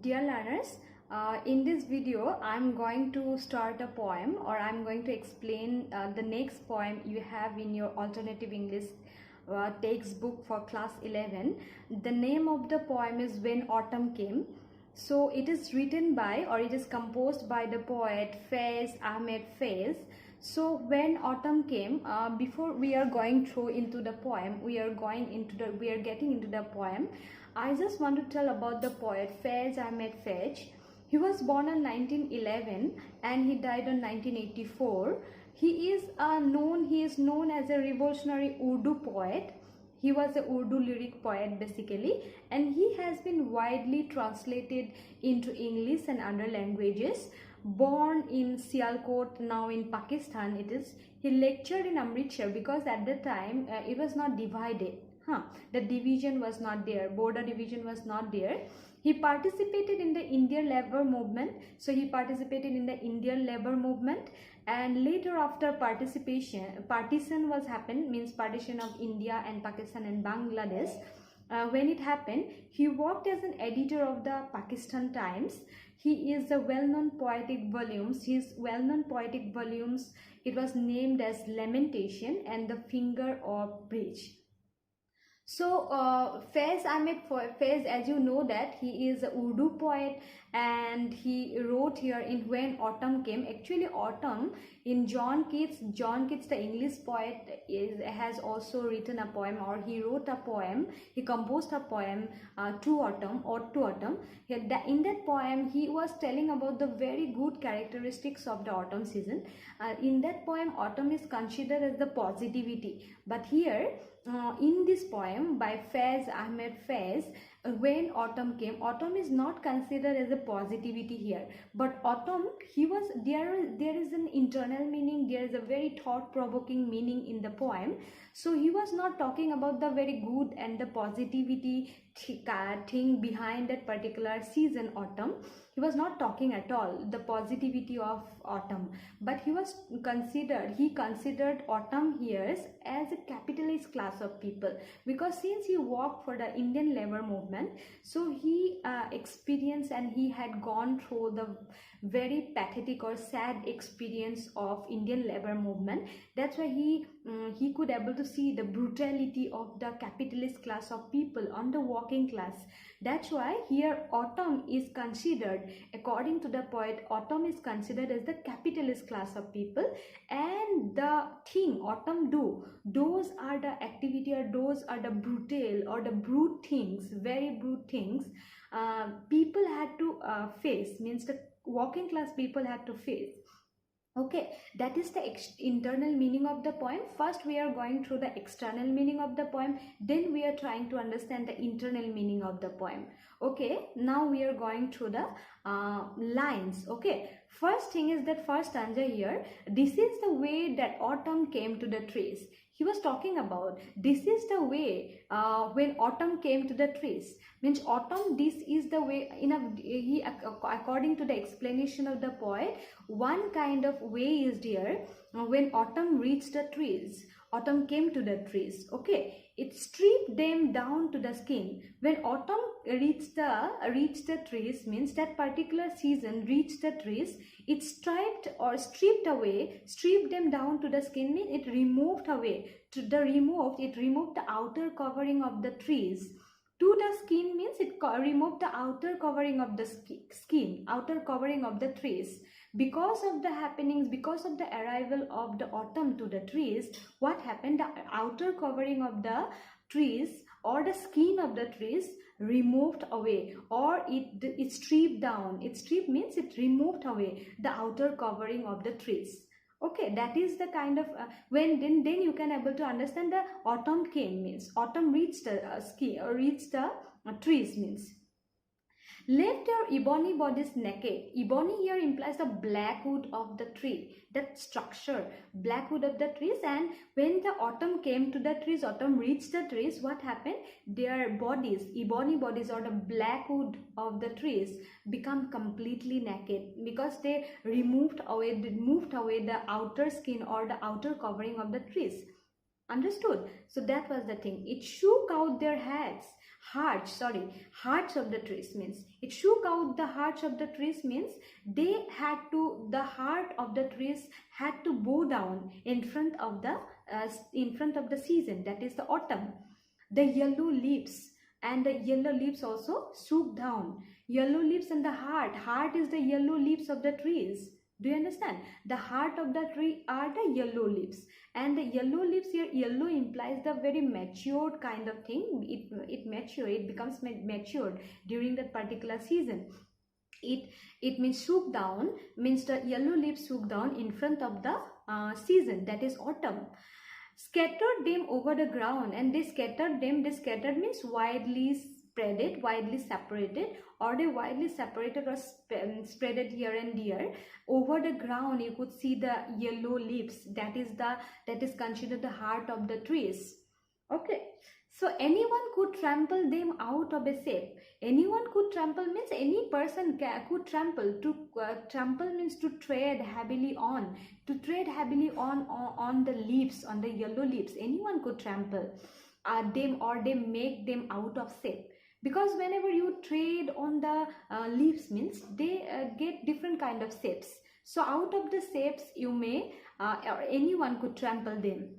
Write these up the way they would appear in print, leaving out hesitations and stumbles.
Dear learners, in this video I'm going to start a poem, or I'm going to explain the next poem you have in your alternative English textbook for class 11. The name of the poem is When Autumn Came. So it is written by, or it is composed by, the poet Faiz Ahmed Faiz. So when autumn came, before we are going through into the poem, we are getting into the poem. I just want to tell about the poet Faiz Ahmed Faiz. He was born in 1911 and he died in 1984. He is known as a revolutionary Urdu poet. He was a Urdu lyric poet basically, and he has been widely translated into English and other languages. Born in Sialkot, now in Pakistan it is. He lectured in Amritsar because at the time it was not divided. The division was not there, border division was not there. He participated in the Indian labor movement. So he participated in the Indian labor movement, and later after partition was happened, means partition of India and Pakistan and Bangladesh. When it happened, he worked as an editor of the Pakistan Times. He is a well-known poetic volumes. His well-known poetic volumes, it was named as Lamentation and The Finger of Bridge. So Faiz Ahmed Faiz, as you know that he is a Urdu poet, and he wrote here in When Autumn Came. Actually autumn, in John Keats, the English poet, has also written a poem, or he wrote a poem, he composed a poem, To Autumn, or To Autumn. In that poem he was telling about the very good characteristics of the autumn season. In that poem autumn is considered as the positivity, but here in this poem by Faiz Ahmed Faiz, When Autumn Came, autumn is not considered as a positivity here, but autumn, there is an internal meaning, there is a very thought-provoking meaning in the poem. So he was not talking about the very good and the positivity thing behind that particular season, autumn. He was not talking at all the positivity of autumn, but he considered autumn years as a capitalist class of people, because since he worked for the Indian labor movement, so he experienced and he had gone through the very pathetic or sad experience of Indian labor movement. That's why he could able to see the brutality of the capitalist class of people on the working class. That's why here autumn is considered, according to the poet, autumn is considered as the capitalist class of people, and the thing autumn those are the activity, or those are the brutal or the brute things, very brute things people had to face, means the working class people had to face. Okay, that is the internal meaning of the poem. First we are going through the external meaning of the poem, then we are trying to understand the internal meaning of the poem. Okay, now we are going through the lines. Okay, first thing is that first stanza here, this is the way that autumn came to the trees. He was talking about this is the way when autumn came to the trees, means autumn, this is the way. According to the explanation of the poet, one kind of way is there when autumn reached the trees, autumn came to the trees. Okay, it stripped them down to the skin. When autumn reached the trees, means that particular season reached the trees, it stripped them down to the skin, means it removed the outer covering of the trees. To the skin means it removed the outer covering of the skin, outer covering of the trees. Because of the happenings, because of the arrival of the autumn to the trees, what happened? The outer covering of the trees, or the skin of the trees, removed away, or it stripped down. It stripped means it removed away the outer covering of the trees. Okay, that is the kind of then you can able to understand the autumn came, means autumn reached the skin, or reached the trees, means left their ebony bodies naked. Ebony here implies the black wood of the tree, that structure, black wood of the trees. And when the autumn came to the trees, autumn reached the trees, what happened? Their bodies, ebony bodies, or the black wood of the trees, become completely naked, because they moved away the outer skin or the outer covering of the trees. Understood? So that was the thing. It shook out their heads. hearts of the trees, means it shook out the hearts of the trees, means the heart of the trees had to bow down in front of the season, that is the autumn. The yellow leaves, and the yellow leaves also shook down. Yellow leaves and the heart is the yellow leaves of the trees. Do you understand? The heart of the tree are the yellow leaves, and the yellow leaves here, yellow implies the very matured kind of thing. It becomes matured during that particular season. It means shook down, means the yellow leaves shook down in front of the season, that is autumn. Scattered them over the ground, and they scattered them. They scattered means widely spreaded, widely separated, or they widely separated or spreaded here and there over the ground. You could see the yellow leaves, that is considered the heart of the trees. Okay, so anyone could trample them out of a shape. Anyone could trample means any person could trample. To trample means to tread heavily on. To tread heavily on the leaves, on the yellow leaves. Anyone could trample them, or they make them out of shape. Because whenever you tread on the leaves, means they get different kind of shapes. So out of the shapes, you may or anyone could trample them.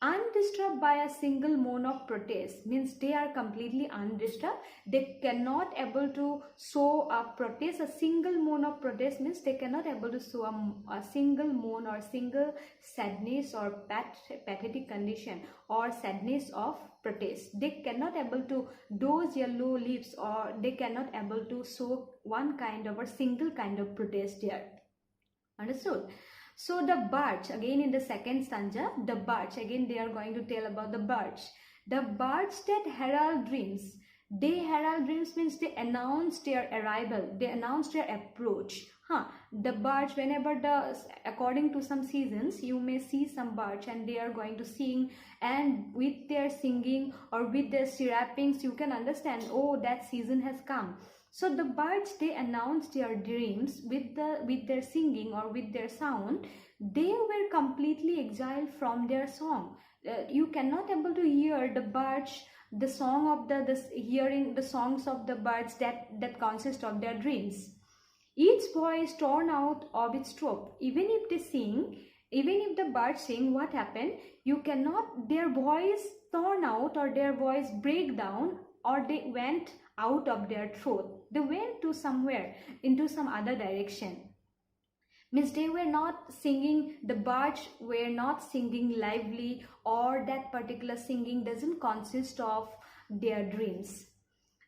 Undisturbed by a single moan of protest, means they are completely undisturbed. They cannot able to show a protest. A single moan of protest means they cannot able to show a single moan or single sadness or pathetic condition or sadness of protest. They cannot able to, those yellow leaves, or they cannot able to show one kind of or single kind of protest there. Understood? So the birds, again in the second stanza, the birds, again they are going to tell about the birds. The birds that herald dreams. They herald dreams means they announce their arrival, they announce their approach. The birds, whenever according to some seasons, you may see some birds and they are going to sing, and with their singing or with their chirpings, you can understand, oh, that season has come. So the birds, they announce their dreams with their singing or with their sound. They were completely exiled from their song. You cannot able to hear the birds, the song of hearing the songs of the birds that consist of their dreams. Each voice torn out of its trope. Even if they sing, even if the birds sing, what happened? You cannot, their voice torn out or their voice break down, or they went out of their throat. They went to somewhere, into some other direction. Means they were not singing, the birds were not singing lively, or that particular singing doesn't consist of their dreams.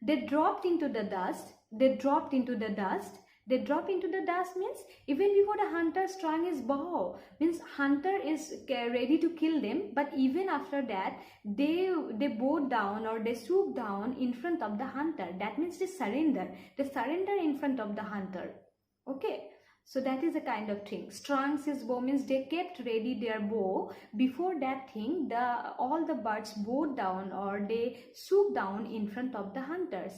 They dropped into the dust. They dropped into the dust. They drop into the dust means even before the hunter strung his bow, means hunter is ready to kill them, but even after that they bowed down or they swooped down in front of the hunter. That means they surrender in front of the hunter. Okay, so that is a kind of thing. Strung his bow means they kept ready their bow. Before that thing, all the birds bowed down or they swooped down in front of the hunters.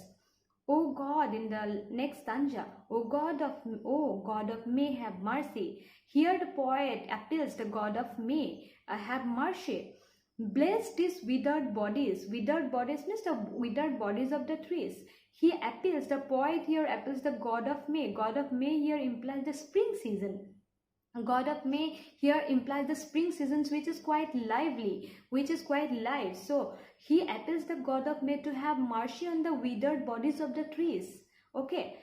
O God, in the next stanza, O God of May, have mercy. Here the poet appeals the God of May, have mercy. Bless these withered bodies. Withered bodies means the withered bodies of the trees. He appeals, the poet here appeals the God of May. God of May here implies the spring season. God of May here implies the spring seasons, which is quite lively, which is quite live. So he appeals the God of May to have mercy on the withered bodies of the trees. Okay,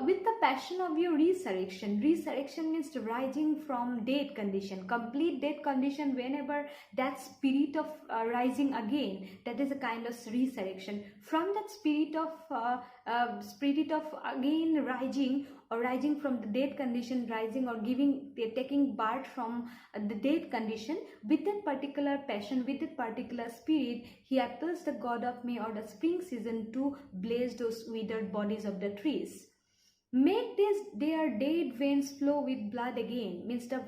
with the passion of your resurrection. Resurrection means the rising from dead condition, complete dead condition. Whenever that spirit of rising again, that is a kind of resurrection. From that spirit of again rising, or rising from the dead condition, rising or taking birth from the dead condition, with that particular passion, with that particular spirit, he appeals the God of May or the spring season to bless those withered bodies of the trees. Make their dead veins flow with blood again, means the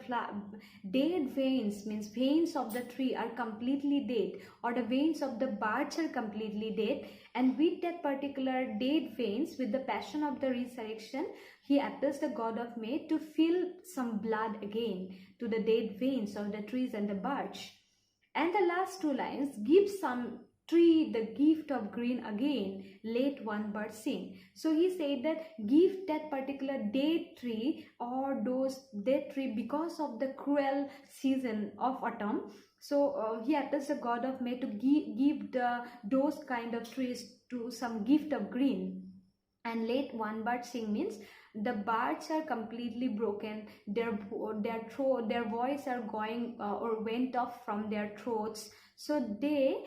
dead veins means veins of the tree are completely dead, or the veins of the birds are completely dead, and with that particular dead veins, with the passion of the resurrection, he appeals the God of May to fill some blood again to the dead veins of the trees and the birds. And the last two lines, give some tree the gift of green again, let one bird sing. So he said that give that particular dead tree or those dead tree because of the cruel season of autumn. So he appeals the god of May to give those kind of trees to some gift of green. And let one bird sing means the birds are completely broken, their voice are going or went off from their throats. So the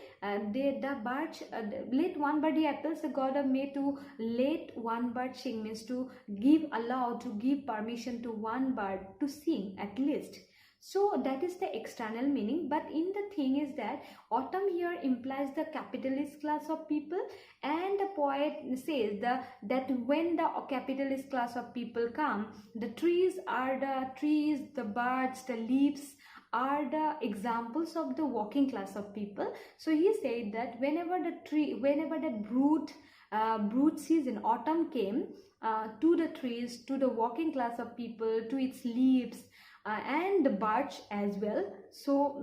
birds let one bird, he appeals the god of May to let one bird sing means to give permission to one bird to sing at least. So that is the external meaning, but in the thing is that autumn here implies the capitalist class of people, and the poet says that when the capitalist class of people come, the trees, the birds, the leaves are the examples of the working class of people. So he said that whenever the brute season autumn came, to the trees, to the working class of people, to its leaves, and the birds as well. So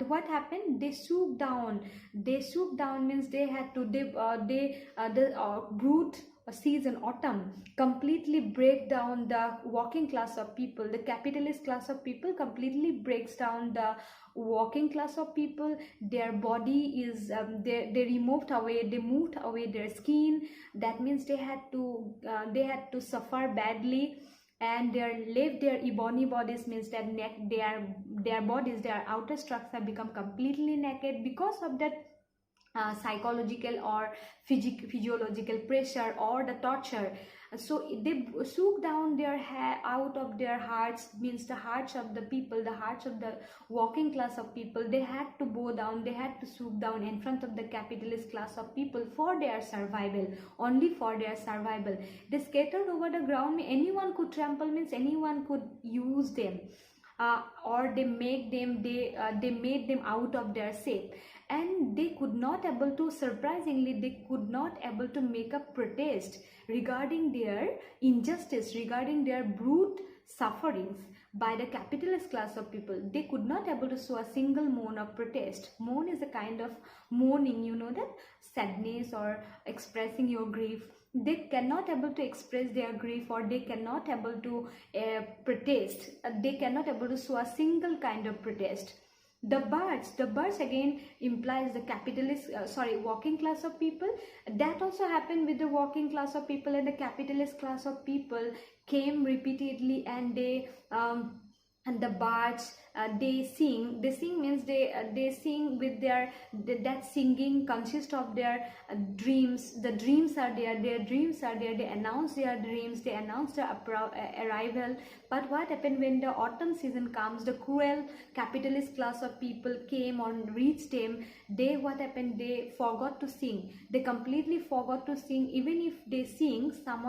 what happened, they swooped down means they had to the brute season autumn completely break down the working class of people. The capitalist class of people completely breaks down the working class of people. Their body is they moved away their skin. That means they had to suffer badly, and their ebony bodies means that their bodies, their outer structure become completely naked because of that psychological or physiological pressure or the torture. So they shook down their hair out of their hearts, means the hearts of the people, the hearts of the working class of people. They had to bow down, they had to swoop down in front of the capitalist class of people for their survival, only for their survival. They scattered over the ground, anyone could trample, means anyone could use them. Or they made them out of their shape, and they could not able to, surprisingly, they could not able to make a protest regarding their injustice, regarding their brute sufferings by the capitalist class of people. They could not able to show a single moan of protest. Moan is a kind of mourning, you know, that sadness or expressing your grief. They cannot able to express their grief, or they cannot able to protest. They cannot able to show a single kind of protest. The birds again implies the capitalist working class of people. That also happened with the working class of people, and the capitalist class of people came repeatedly, and they and the birds they sing means they sing with that singing consists of their dreams. The dreams are there, their dreams are there, they announce their dreams, they announce their arrival. But what happened when the autumn season comes, the cruel capitalist class of people came or reached them. They forgot to sing. They completely forgot to sing. Even if they sing, some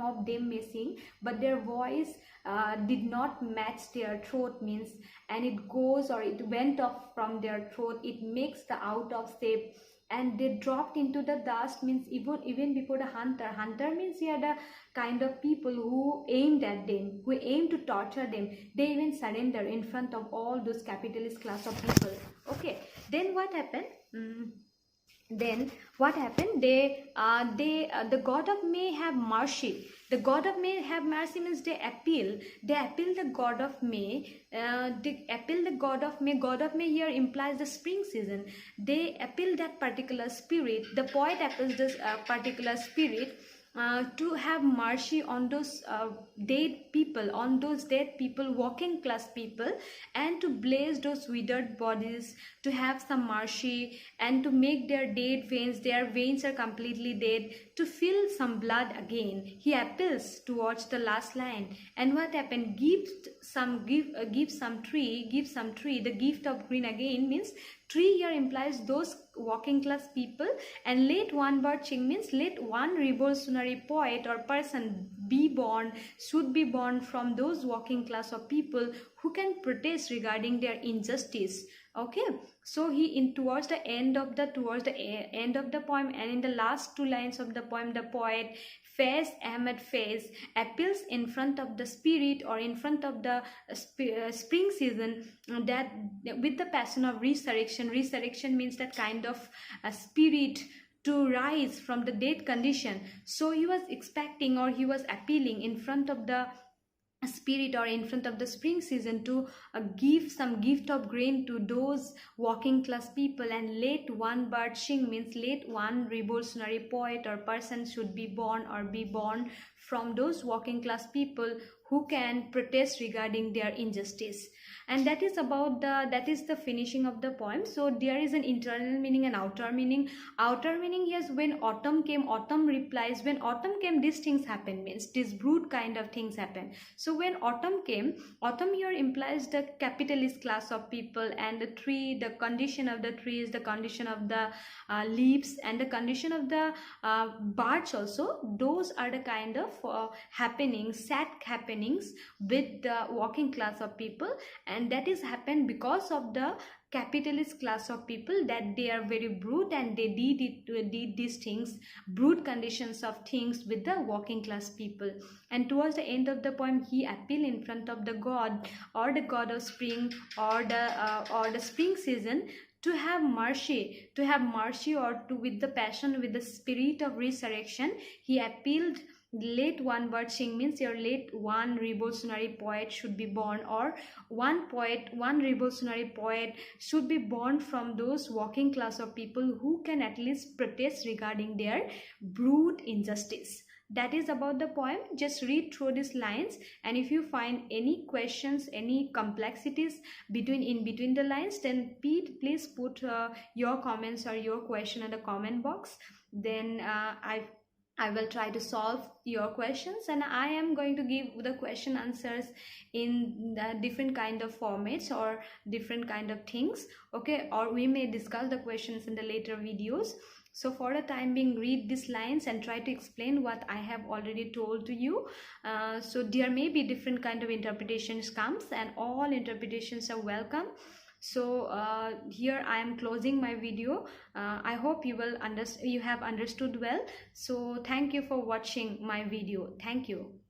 of them may sing, but their voice did not match their throat, means, and it went off from their throat. It makes the out of shape, and they dropped into the dust, means even before the hunter means here the kind of people who aimed at them, who aimed to torture them. They even surrender in front of all those capitalist class of people. Okay, then what happened? The god of May have mercy. The god of May have mercy means they appeal the god of May. They appeal the god of May. God of May here implies the spring season. They appeal that particular spirit. The poet appeals this particular spirit to have mercy on those dead people, working class people, and to bless those withered bodies, to have some mercy, and to make their veins are completely dead, to feel some blood again. He appeals towards the last line. And what happened? Give some tree the gift of green again, means tree here implies those working class people. And let one bird sing means let one revolutionary poet or person should be born from those working class of people who can protest regarding their injustice. Okay, so towards the end of the poem, and in the last two lines of the poem, the poet Faiz Ahmed Faiz appeals in front of the spirit or in front of the spring season, that with the passion of resurrection. Resurrection means that kind of spirit to rise from the dead condition. So he was expecting, or he was appealing in front of the spirit or in front of the spring season to give some gift of grain to those working class people, and let one bird sing means let one revolutionary poet or person should be born, or be born from those working class people who can protest regarding their injustice. And that is about that is the finishing of the poem. So there is an internal meaning and outer meaning. Outer meaning, yes, when autumn came, autumn replies, when autumn came these things happen, means this brood kind of things happen. So when autumn came, autumn here implies the capitalist class of people, and the tree, the condition of the trees, the condition of the leaves, and the condition of the birds also. Those are the kind of happenings, sad happenings with the working class of people, and that is happened because of the capitalist class of people, that they are very brute, and they did these things, brute conditions of things with the working class people. And towards the end of the poem, he appeal in front of the god, or the god of spring, or the spring season, to have mercy, or to, with the passion, with the spirit of resurrection, he appealed, let one bird sing means your let one revolutionary poet should be born, or one poet, one revolutionary poet should be born from those working class of people who can at least protest regarding their brute injustice. That is about the poem. Just read through these lines, and if you find any questions, any complexities in between the lines, then please put your comments or your question in the comment box. Then I will try to solve your questions, and I am going to give the question answers in different kind of formats or different kind of things, okay? Or we may discuss the questions in the later videos. So for the time being, read these lines and try to explain what I have already told to you. So there may be different kind of interpretations comes, and all interpretations are welcome. So here I am closing my video. I hope you have understood well. So thank you for watching my video. Thank you.